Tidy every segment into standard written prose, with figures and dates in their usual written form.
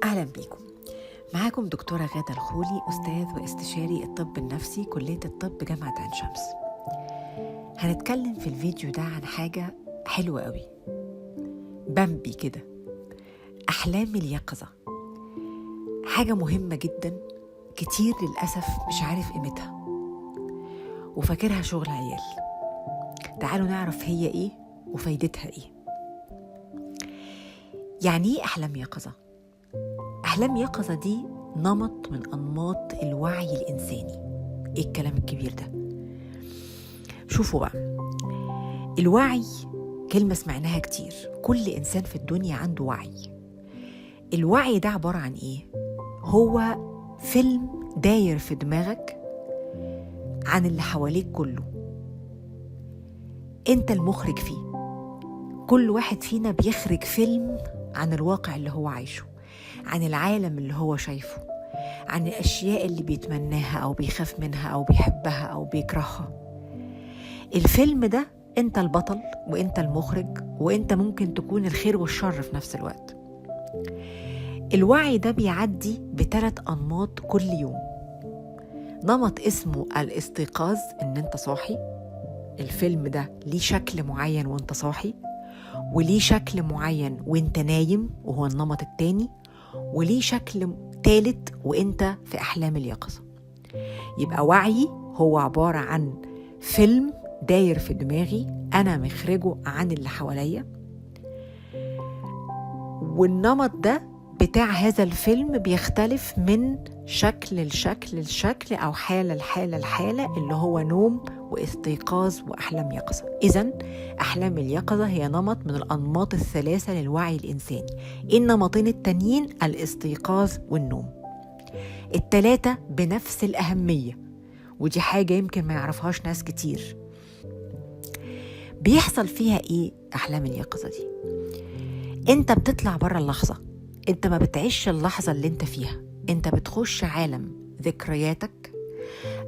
أهلا بيكم. معاكم دكتورة غادة الخولي، أستاذ واستشاري الطب النفسي كلية الطب جامعة عين شمس. هنتكلم في الفيديو ده عن حاجة حلوة قوي، بامبي كده، أحلام اليقظة. حاجة مهمة جدا، كتير للأسف مش عارف قيمتها وفاكرها شغل عيال. تعالوا نعرف هي إيه وفايدتها إيه. يعني إيه أحلام يقظة؟ أحلام يقظة دي نمط من أنماط الوعي الإنساني. إيه الكلام الكبير ده؟ شوفوا بقى، الوعي كلمة سمعناها كتير، كل إنسان في الدنيا عنده وعي. الوعي ده عبارة عن إيه؟ هو فيلم داير في دماغك عن اللي حواليك كله، أنت المخرج فيه. كل واحد فينا بيخرج فيلم عن الواقع اللي هو عايشه، عن العالم اللي هو شايفه، عن الأشياء اللي بيتمناها أو بيخاف منها أو بيحبها أو بيكرهها. الفيلم ده أنت البطل وأنت المخرج، وأنت ممكن تكون الخير والشر في نفس الوقت. الوعي ده بيعدي ب3 أنماط كل يوم. نمط اسمه الاستيقاظ، إن أنت صاحي. الفيلم ده ليه شكل معين وأنت صاحي، وليه شكل معين وأنت نايم وهو النمط التاني، وليه شكل تالت وأنت في أحلام اليقظة. يبقى وعي هو عبارة عن فيلم داير في دماغي أنا مخرجه عن اللي حواليا، والنمط ده بتاع هذا الفيلم بيختلف من شكل لشكل أو حالة لحالة اللي هو نوم واستيقاظ وأحلام يقظة. إذن أحلام اليقظة هي نمط من الأنماط ال3 للوعي الإنساني. النمطين التانيين الاستيقاظ والنوم، ال3 بنفس الأهمية، ودي حاجة يمكن ما يعرفهاش ناس كتير. بيحصل فيها إيه أحلام اليقظة دي؟ أنت بتطلع برا اللحظة، أنت ما بتعيش اللحظة اللي أنت فيها، أنت بتخش عالم ذكرياتك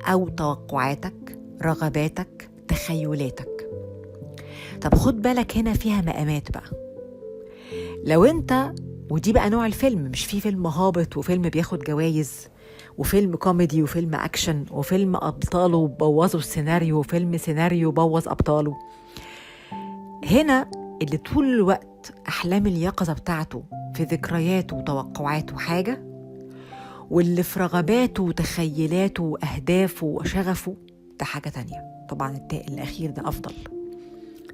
أو توقعاتك، رغباتك، تخيلاتك. طب خد بالك، هنا فيها مقامات بقى. لو أنت، ودي بقى نوع الفيلم، مش في فيلم هابط وفيلم بياخد جوائز وفيلم كوميدي وفيلم أكشن وفيلم أبطاله بوظوا السيناريو وفيلم سيناريو بوظ أبطاله. هنا اللي طول الوقت أحلام اليقظة بتاعته في ذكرياته وتوقعاته حاجة، واللي في رغباته وتخيلاته وأهدافه وشغفه ده حاجة تانية. طبعا الأخير ده أفضل،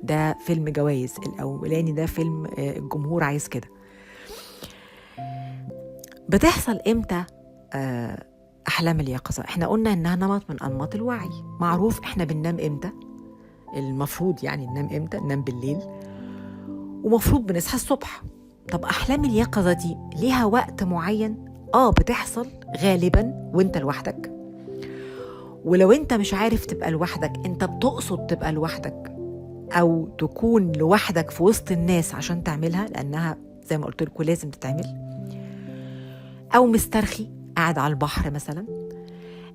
ده فيلم جوائز. الأولاني ده فيلم الجمهور عايز كده. بتحصل إمتى أحلام اليقظة؟ إحنا قلنا إنها نمط من أنماط الوعي. معروف إحنا بننام إمتى، المفروض يعني ننام إمتى، ننام بالليل، ومفروض بنصحى الصبح. طب أحلام اليقظة دي ليها وقت معين؟ بتحصل غالبا وانت لوحدك، ولو انت مش عارف تبقى لوحدك، انت بتقصد تبقى لوحدك او تكون لوحدك في وسط الناس عشان تعملها، لانها زي ما قلت لكم لازم تتعمل. او مسترخي قاعد على البحر مثلا،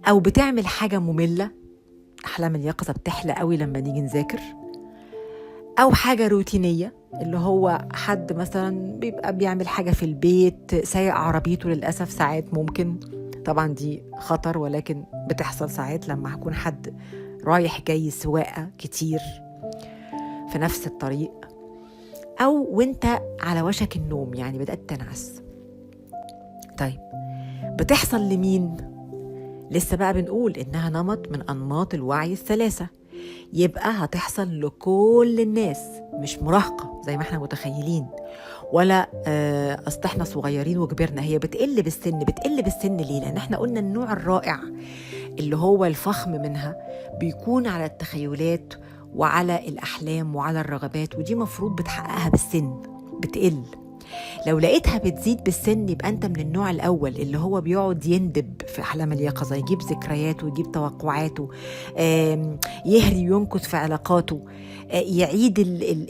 او بتعمل حاجة مملة. احلام اليقظة بتحلى قوي لما نيجي نذاكر. او حاجة روتينية، اللي هو حد مثلا بيبقى بيعمل حاجة في البيت، سايق عربيته للأسف ساعات ممكن، طبعا دي خطر، ولكن بتحصل ساعات لما هكون حد رايح جاي سواقة كتير في نفس الطريق، أو وانت على وشك النوم، يعني بدأت تنعس. طيب بتحصل لمين؟ لسه بقى بنقول إنها نمط من أنماط الوعي ال3، يبقى هتحصل لكل الناس، مش مراهقة زي ما احنا متخيلين، ولا أصل احنا صغيرين وكبرنا. هي بتقل بالسن. ليه؟ لأن احنا قلنا النوع الرائع اللي هو الفخم منها بيكون على التخيلات وعلى الأحلام وعلى الرغبات، ودي مفروض بتحققها بالسن، بتقل. لو لقيتها بتزيد بالسن يبقى أنت من النوع الأول اللي هو بيقعد يندب في أحلام اليقظة، يجيب ذكرياته ويجيب توقعاته، يهري وينكت في علاقاته، يعيد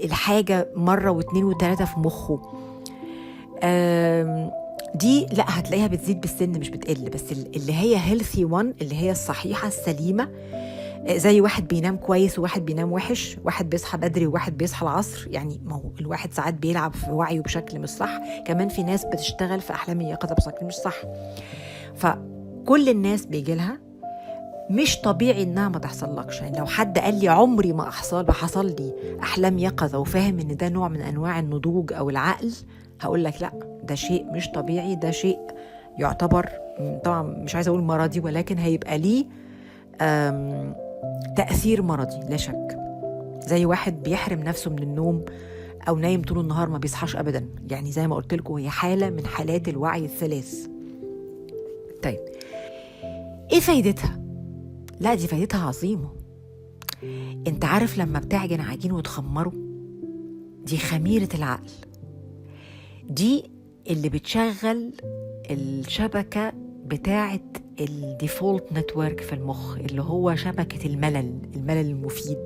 الحاجة مرة و2 و3 في مخه. دي لا، هتلاقيها بتزيد بالسن مش بتقل. بس اللي هي healthy one، اللي هي الصحيحة السليمة، زي واحد بينام كويس وواحد بينام وحش، واحد بيصحى بدري وواحد بيصحى العصر. يعني ما هو الواحد ساعات بيلعب في وعيه بشكل مش صح، كمان في ناس بتشتغل في أحلام اليقظة بشكل مش صح. فكل الناس بيجيلها، مش طبيعي انها ما تحصلكش. يعني لو حد قال لي عمري ما حصل لي احلام يقظه وفاهم ان ده نوع من انواع النضوج او العقل، هقول لك لا، ده شيء مش طبيعي، ده شيء يعتبر طبعا مش عايزه اقول مرضي، ولكن هيبقى ليه تاثير مرضي لا شك. زي واحد بيحرم نفسه من النوم او نايم طول النهار ما بيصحاش ابدا. يعني زي ما قلت لكم هي حاله من حالات الوعي الثلاث. طيب ايه فايدتها؟ لا دي فايدتها عظيمة. انت عارف لما بتعجن عجين وتخمره، دي خميرة العقل، دي اللي بتشغل الشبكة بتاعة الديفولت نتورك في المخ، اللي هو شبكة الملل المفيد.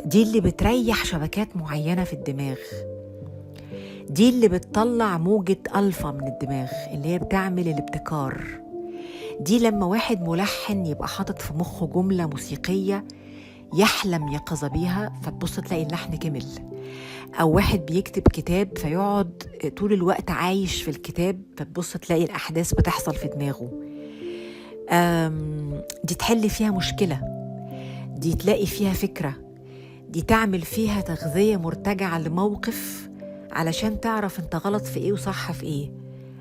دي اللي بتريح شبكات معينة في الدماغ، دي اللي بتطلع موجة ألفا من الدماغ اللي هي بتعمل الابتكار. دي لما واحد ملحن يبقى حاطط في مخه جملة موسيقية يحلم يقظة بيها، فتبص تلاقي اللحن كمل. أو واحد بيكتب كتاب فيقعد طول الوقت عايش في الكتاب، فتبص تلاقي الأحداث بتحصل في دماغه. دي تحل فيها مشكلة، دي تلاقي فيها فكرة، دي تعمل فيها تغذية مرتجعة لموقف علشان تعرف انت غلط في ايه وصح في ايه.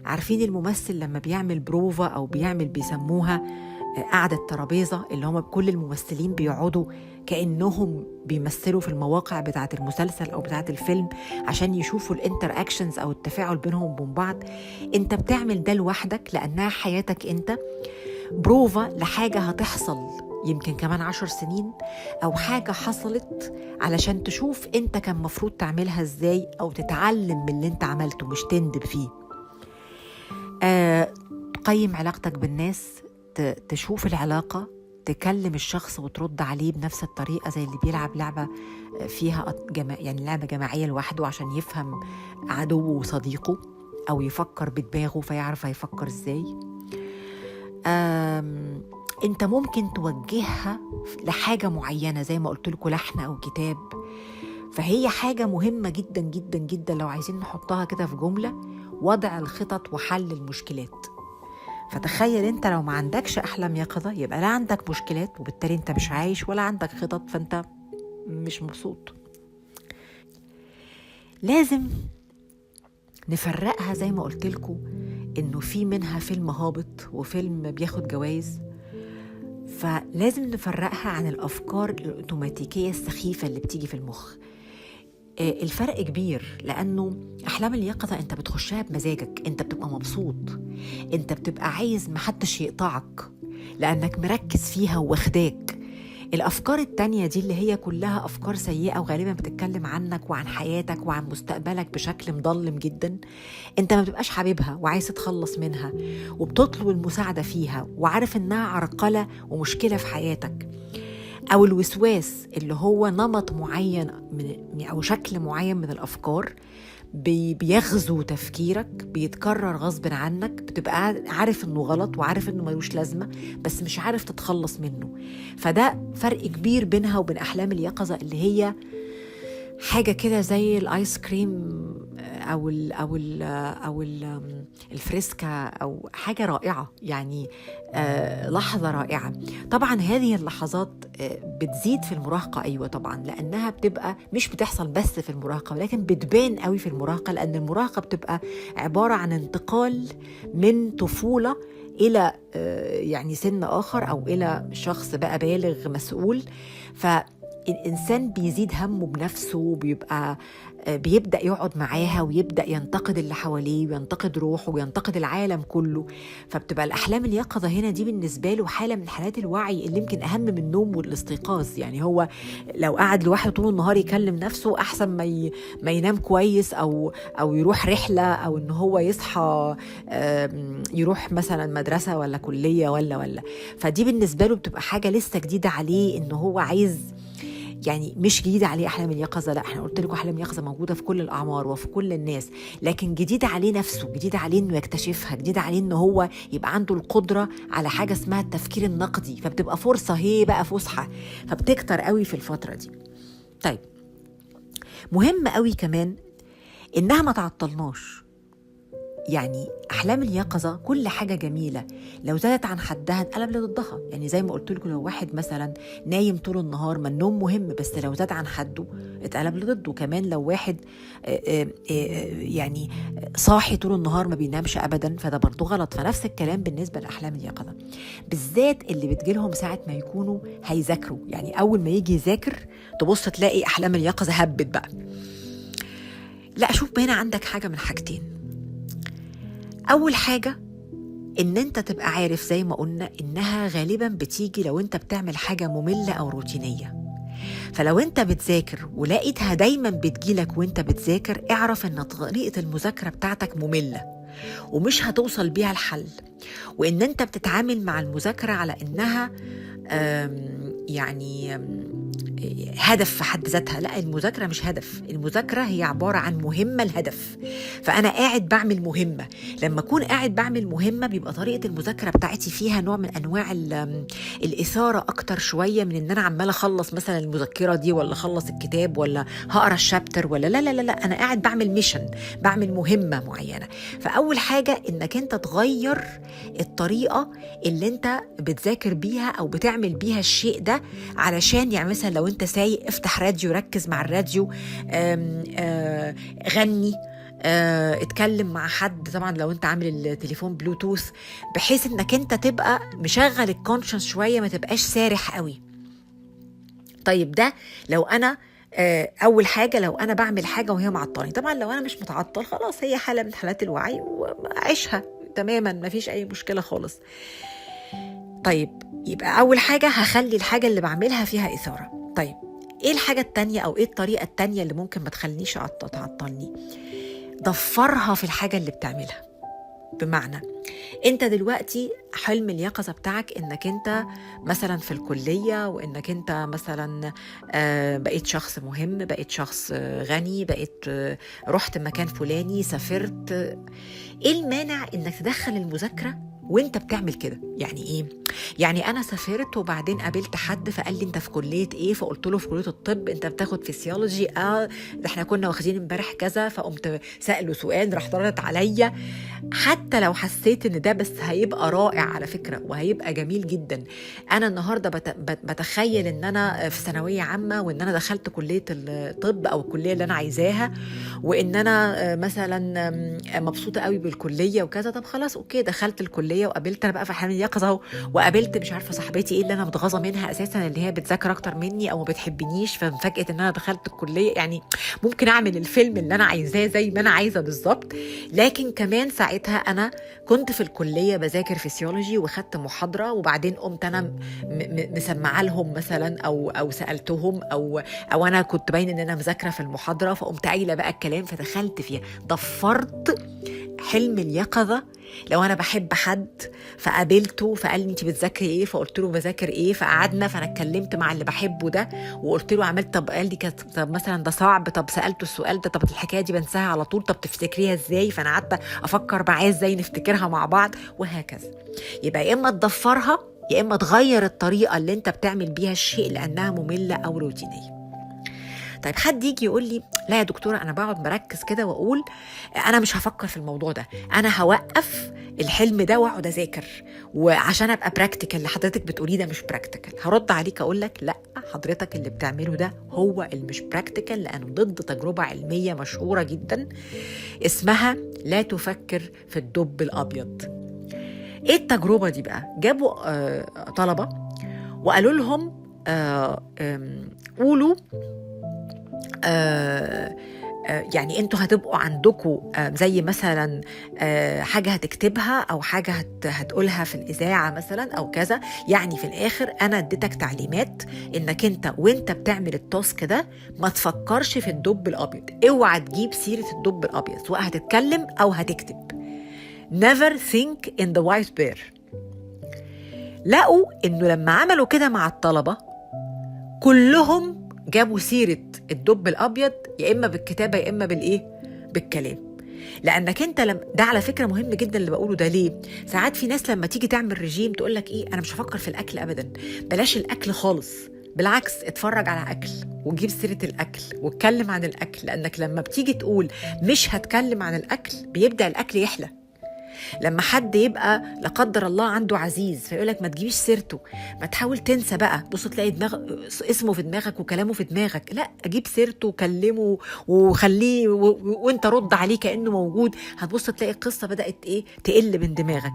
عارفين الممثل لما بيعمل بروفا أو بيسموها قعدة ترابيزة، اللي هم كل الممثلين بيقعدوا كأنهم بيمثلوا في المواقع بتاعة المسلسل أو بتاعة الفيلم عشان يشوفوا الانتر اكشنز أو التفاعل بينهم وبين بعض. انت بتعمل ده لوحدك لأنها حياتك انت، بروفا لحاجة هتحصل يمكن كمان 10 سنين، أو حاجة حصلت علشان تشوف انت كان مفروض تعملها ازاي، أو تتعلم من اللي انت عملته مش تندب فيه. تقيم علاقتك بالناس، تشوف العلاقة، تكلم الشخص وترد عليه بنفس الطريقة، زي اللي بيلعب لعبة فيها يعني لعبة جماعية لوحده عشان يفهم عدوه وصديقه، أو يفكر بدماغه فيعرف هيفكر ازاي. انت ممكن توجهها لحاجة معينة زي ما قلت لكم، لحن أو كتاب. فهي حاجة مهمة جدا جدا جدا لو عايزين نحطها كده في جملة: وضع الخطط وحل المشكلات. فتخيل انت لو ما عندكش أحلام يقظة يبقى لا عندك مشكلات، وبالتالي انت مش عايش، ولا عندك خطط، فانت مش مبسوط. لازم نفرقها زي ما قلت لكم، انه في منها فيلم هابط وفيلم بياخد جوائز، فلازم نفرقها عن الأفكار الأوتوماتيكية السخيفة اللي بتيجي في المخ. الفرق كبير، لأنه أحلام اليقظة أنت بتخشها بمزاجك، أنت بتبقى مبسوط، أنت بتبقى عايز محدش يقطعك لأنك مركز فيها واخداك. الأفكار التانية دي اللي هي كلها أفكار سيئة وغالبا بتتكلم عنك وعن حياتك وعن مستقبلك بشكل مظلم جدا، أنت ما بتبقاش حاببها وعايز تتخلص منها وبتطلب المساعدة فيها وعارف إنها عرقلة ومشكلة في حياتك. أو الوسواس اللي هو نمط معين أو شكل معين من الأفكار بيغزو تفكيرك، بيتكرر غصب عنك، بتبقى عارف إنه غلط وعارف إنه ملوش لازمة بس مش عارف تتخلص منه. فده فرق كبير بينها وبين أحلام اليقظة اللي هي حاجة كده زي الآيس كريم أو الفريسكا، أو حاجة رائعة يعني، لحظة رائعة. طبعا هذه اللحظات بتزيد في المراهقة، أيوة طبعا، لأنها بتبقى مش بتحصل بس في المراهقة، ولكن بتبان قوي في المراهقة، لأن المراهقة بتبقى عبارة عن انتقال من طفولة إلى يعني سن آخر، أو إلى شخص بقى بالغ مسؤول. الإنسان بيزيد همه بنفسه، بيبدأ يقعد معاها ويبدأ ينتقد اللي حواليه وينتقد روحه وينتقد العالم كله. فبتبقى الأحلام اليقظة هنا دي بالنسبة له حالة من حالات الوعي اللي يمكن أهم من النوم والاستيقاظ. يعني هو لو قعد لوحده طول النهار يكلم نفسه أحسن ما ينام كويس، أو يروح رحلة، أو إنه هو يصحى يروح مثلا مدرسة ولا كلية ولا. فدي بالنسبة له بتبقى حاجة لسه جديدة عليه، إنه هو عايز يعني مش جديدة عليه أحلام اليقظة، لا، احنا قلت لكم أحلام اليقظة موجودة في كل الأعمار وفي كل الناس، لكن جديدة عليه نفسه، جديدة عليه إنه يكتشفها، جديدة عليه إنه هو يبقى عنده القدرة على حاجة اسمها التفكير النقدي، فبتبقى فرصة هي بقى فسحة، فبتكتر قوي في الفترة دي. طيب، مهم قوي كمان إنها ما تعطلناش. يعني أحلام اليقظة كل حاجة جميلة، لو زادت عن حدها انقلب لضدها. يعني زي ما قلت لكم، لو واحد مثلا نايم طول النهار، ما النوم مهم، بس لو زاد عن حده اتقلب لضده. كمان لو واحد يعني صاحي طول النهار ما بينامش أبدا، فده برضو غلط. فنفس الكلام بالنسبة لأحلام اليقظة، بالذات اللي بتجيلهم ساعة ما يكونوا هيذاكروا. يعني أول ما يجي يذاكر تبص تلاقي أحلام اليقظة هبت بقى. لا، شوف هنا عندك حاجة من حاجتين. أول حاجة إن أنت تبقى عارف زي ما قلنا إنها غالباً بتيجي لو أنت بتعمل حاجة مملة أو روتينية. فلو أنت بتذاكر ولقيتها دايماً بتجيلك وأنت بتذاكر، اعرف إن طريقة المذاكرة بتاعتك مملة ومش هتوصل بيها الحل، وإن أنت بتتعامل مع المذاكرة على إنها يعني هدف في حد ذاتها. لا، المذاكرة مش هدف، المذاكرة هي عبارة عن مهمة الهدف. فأنا قاعد بعمل مهمة، لما أكون قاعد بعمل مهمة بيبقى طريقة المذاكرة بتاعتي فيها نوع من أنواع الإثارة أكتر شوية من إن أنا عمال أخلص مثلا المذكرة دي، ولا أخلص الكتاب، ولا هقرأ الشابتر، ولا لا لا لا لا، أنا قاعد بعمل ميشن، بعمل مهمة معينة. فأول حاجة إنك أنت تغير الطريقة اللي أنت بتذاكر بيها أو بتعمل بيها الشيء ده، علشان يعني مثلا لو أنت سايق افتح راديو، ركز مع الراديو، غني، اتكلم مع حد، طبعا لو انت عامل التليفون بلوتوث، بحيث انك انت تبقى مشغل الكونشنس شوية، ما تبقاش سارح قوي. طيب، ده لو انا اول حاجة لو انا بعمل حاجة وهي معطلاني. طبعا لو انا مش متعطل خلاص، هي حالة من حالات الوعي وعيشها تماما، ما فيش اي مشكلة خالص. طيب، يبقى اول حاجة هخلي الحاجة اللي بعملها فيها إثارة. طيب، ايه الحاجة التانية او ايه الطريقة التانية اللي ممكن ما تخلينيش تعطلني؟ ضفرها في الحاجة اللي بتعملها. بمعنى، انت دلوقتي حلم اليقظة بتاعك انك انت مثلا في الكلية، وانك انت مثلا بقيت شخص مهم، بقيت شخص غني، بقيت رحت مكان فلاني، سافرت. ايه المانع انك تدخل المذاكرة وانت بتعمل كده؟ يعني ايه؟ يعني انا سافرت وبعدين قابلت حد فقال لي انت في كلية ايه؟ فقلت له في كلية الطب. انت بتاخد فيسيولوجي؟ ده احنا كنا واخدين امبارح كذا. فقمت سأله سؤال راح ردت عليا. حتى لو حسيت ان ده بس هيبقى رائع على فكرة وهيبقى جميل جدا. انا النهاردة بتخيل ان انا في ثانوية عامة، وان انا دخلت كلية الطب او الكلية اللي انا عايزاها، وان انا مثلا مبسوطة قوي بالكلية وكذا. طب خلاص، اوكي، دخلت الكلية وقابلت انا بقى في احلام اليقظة، وقابلت مش عارفة صاحبتي ايه اللي انا متغاظة منها اساسا، اللي هي بتذاكر اكتر مني او ما بتحبنيش، فمفاجأة ان انا دخلت الكلية. يعني ممكن اعمل الفيلم اللي انا عايزاه زي ما انا عايزة بالظبط. لكن كمان ساعتها انا كنت في الكلية بذاكر فيسيولوجي وخدت محاضرة، وبعدين قمت انا مسمعة لهم مثلا او سألتهم او انا كنت باين ان انا مذاكرة في المحاضرة، فقمت قايلة بقى الكلام فدخلت فيها. ضفرت حلم اليقظة. لو انا بحب حد فقابلته فقال لي انت بتذاكري ايه؟ فقلت له بذاكر ايه. فقعدنا فانا اتكلمت مع اللي بحبه ده وقلت له عملت. طب قال لي طب مثلا ده صعب. طب سالته السؤال ده. طب الحكايه دي بنساها على طول. طب تفتكريها ازاي؟ فانا قعدت افكر معاه ازاي نفتكرها مع بعض، وهكذا. يبقى يا اما تضفرها يا اما تغير الطريقه اللي انت بتعمل بيها الشيء لانها ممله او روتينيه. طيب، حد يجي يقول لي لا يا دكتورة، أنا بقعد مركز كده وأقول أنا مش هفكر في الموضوع ده، أنا هوقف الحلم ده وأقعد أذاكر وعشان أبقى براكتيكال. اللي حضرتك بتقوليه ده مش براكتيكال. هرد عليك أقول لك لا، حضرتك اللي بتعمله ده هو المش براكتيكال، لأنه ضد تجربة علمية مشهورة جدا اسمها لا تفكر في الدب الأبيض. إيه التجربة دي بقى؟ جابوا طلبة وقالوا لهم قولوا يعني انتوا هتبقوا عندكم زي مثلا حاجة هتكتبها او حاجة هتقولها في الإذاعة مثلا او كذا. يعني في الآخر انا اديتك تعليمات انك انت وانت بتعمل التاسك ده ما تفكرش في الدب الابيض، اوعى تجيب سيرة الدب الابيض، سواء هتتكلم او هتكتب. never think in the white bear. لقوا انه لما عملوا كده مع الطلبة كلهم جابوا سيرة الدب الأبيض يا إما بالكتابة يا إما بالكلام. لأنك أنت ده على فكرة مهم جدا اللي بقوله ده. ليه؟ ساعات في ناس لما تيجي تعمل رجيم تقولك أنا مش هفكر في الأكل أبدا، بلاش الأكل خالص، بالعكس اتفرج على أكل وجيب سيرة الأكل واتكلم عن الأكل. لأنك لما بتيجي تقول مش هتكلم عن الأكل بيبدأ الأكل يحلى. لما حد يبقى لا قدر الله عنده عزيز فيقولك ما تجيبيش سيرته، ما تحاول تنسى بقى، بص تلاقي اسمه في دماغك وكلامه في دماغك، لا اجيب سيرته وكلمه وخليه وانت رد عليه كأنه موجود. هتبص تلاقي القصة بدأت تقل من دماغك.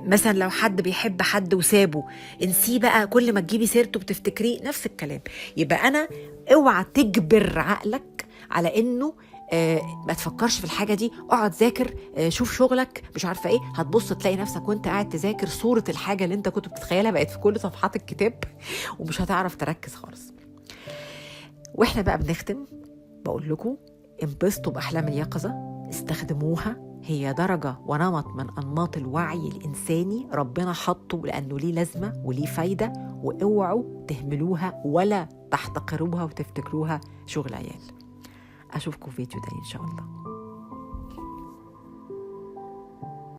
مثلا لو حد بيحب حد وسابه، انسيه بقى، كل ما تجيبي سيرته بتفتكريه، نفس الكلام. يبقى انا اوعى تجبر عقلك على انه ما تفكرش في الحاجة دي، اقعد ذاكر، شوف شغلك، مش عارفة هتبص تلاقي نفسك وانت قاعد تذاكر صورة الحاجة اللي انت كنت بتتخيلها بقت في كل صفحات الكتاب ومش هتعرف تركز خالص. واحنا بقى بنختم بقول لكم انبسطوا بأحلام اليقظة، استخدموها، هي درجة ونمط من أنماط الوعي الإنساني ربنا حطه لأنه ليه لازمة وليه فايدة، واوعوا تهملوها ولا تحتقروها وتفتكروها شغل عيال. أشوفكم في فيديو تاني إن شاء الله.